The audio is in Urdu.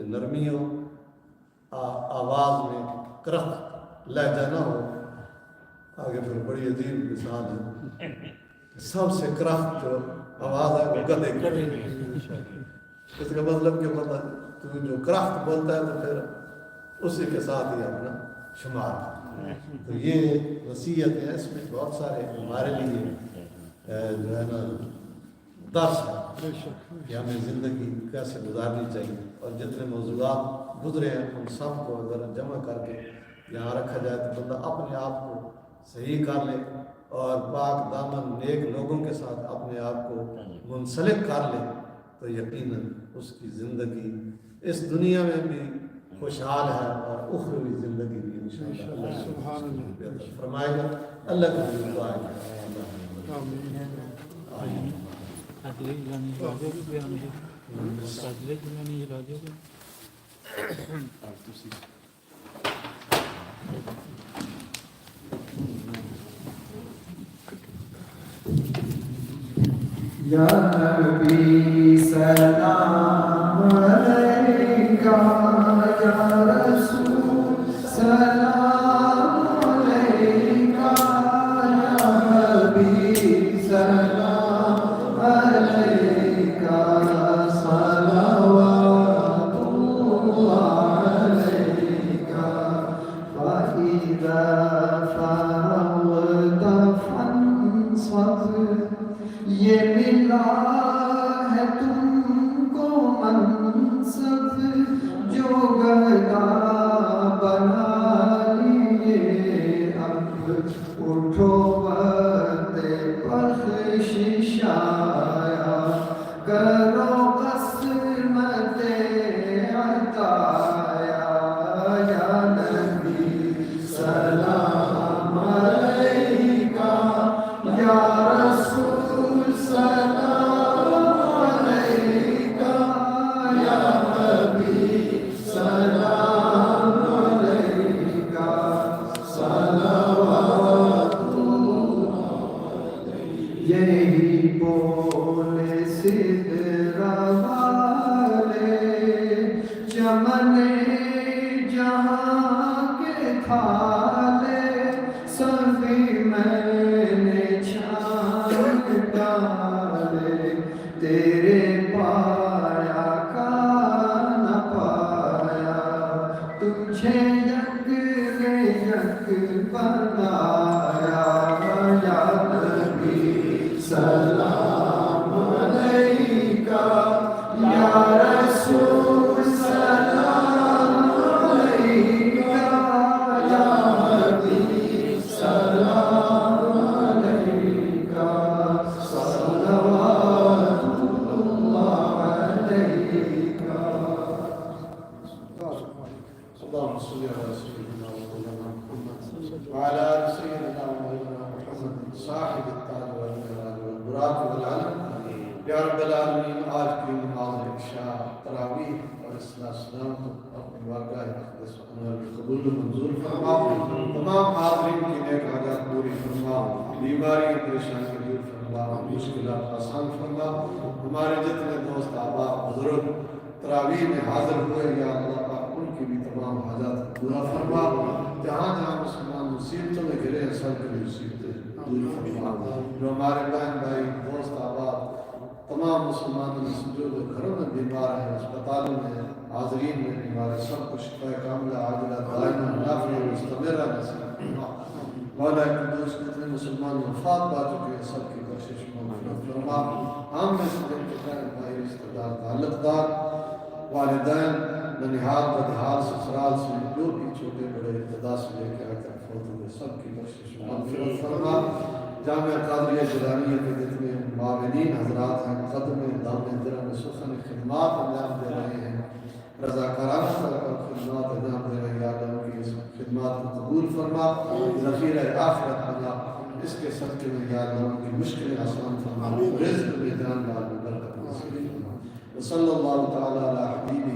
میں نرمی ہو، آواز میں کرخت لہجہ نہ ہو. آگے پھر بڑی عجیب مثال ہے، سب سے کرخت جو آواز ہے وہ گدھے کی. اس کا مطلب کہ پتہ تو جو کرخت بولتا ہے تو پھر اسی کے ساتھ ہی اپنا شمار. تو یہ وصیت ہے، اس میں بہت سارے ہمارے لیے جو ہے نا درس ہے کہ ہمیں زندگی کیسے گزارنی چاہیے. اور جتنے موضوعات گزرے ہیں ان سب کو اگر جمع کر کے یہاں رکھا جائے تو بندہ اپنے آپ کو صحیح کر لے اور پاک دامن نیک لوگوں کے ساتھ اپنے آپ کو منسلک کر لے تو یقیناً اس کی زندگی اس دنیا میں بھی خوشحال ہے اور اخروی زندگی بھی انشاءاللہ سبحان اللہ بہتر فرمائے گا. اللہ کا دعا ہے. یا نبی سلام علیکہ، یا رسول سلام علیکہ، یا حبیب سلام علیکہ، صلوات اللہ علیکہ. فإذا فرغت فانصب، یہ ملا ہے تم کو منصب جو گدا بنا لیے. اب اٹھو وقت بخشش آیا، کرو قسمت عطایا. یا نبی سلام علیکہ، یا رسول سلام علیکہ، یا حبیب سلام علیکہ، صلوات اللہ. یہی بولے سدرا والے، چمن جہاں کے تھالے، سبھی میں نے چھان ڈالے. تیرے پایا کا نہ پایا، تجھے یک نے یک بنایا. یا نبی سلام علیکہ، یا رسول سلام علیکہ، یا حبیب سلام علیکہ، صلوات اللہ علیکہ. اللهم صل على سيدنا ومولانا محمد وعلى آل سيدنا ومولانا محمد صاحب التاج والجلال والبراق والعلم. یا رب العالمین، آج کی نماز عشاء تراویح اور اصلاح سلام کو اپنی بارگاہ اقدس انوار کی قبول و منظور فرما. تمام حاضرین کی نیک حاجات پوری فرما، بیماری پریشانی دور فرما، مشکلات آسان فرما. ہمارے جتنے دوست احباب بزرگ تراویح میں حاضر ہوئے یا اللہ ان کی بھی تمام حاجات پورا فرما. جہاں جہاں مسلمان مصیبتوں میں گرے ہیں سب کے مصیبتیں دور فرما. جو ہمارے بہن بھائی دوست احباب تمام مسلمانوں میں جو گھروں میں بیمار ہیں، اسپتالوں میں حاضرین میں بیمار، سب کو شفا کاملہ عاجلہ دائمہ نافع مستمرہ نصیب فرما. مولا قدوس کتنے مسلمان وفات پا چکے ہیں، سب کی بخشش مغفرت فرما. ہم میں سے جن کے بہن بھائی رشتہ دار تعلق دار والدین ننہال بدحال سسرال سے جو بھی چھوٹے بڑے ابتدا سے لے کے آج تک فوت ہوئے، سب کی بخشش مغفرت فرما. جامعہ قادریہ جیلانیہ کے جتنے معاونین حضرات ہیں، قدم دام درم سخن خدمات انجام دے رہے ہیں، رضاکارانہ خدمات انجام دے رہے ہیں، یا اللہ کی اس خدمات کو قبول فرما، ذخیرہ آخرت بنا. اس کے صدقے میں یا اللہ کی مشکلیں آسان فرما، رزق میں جان مال میں برکت نصیب فرما. وصلی اللہ تعالی علی حبیبہ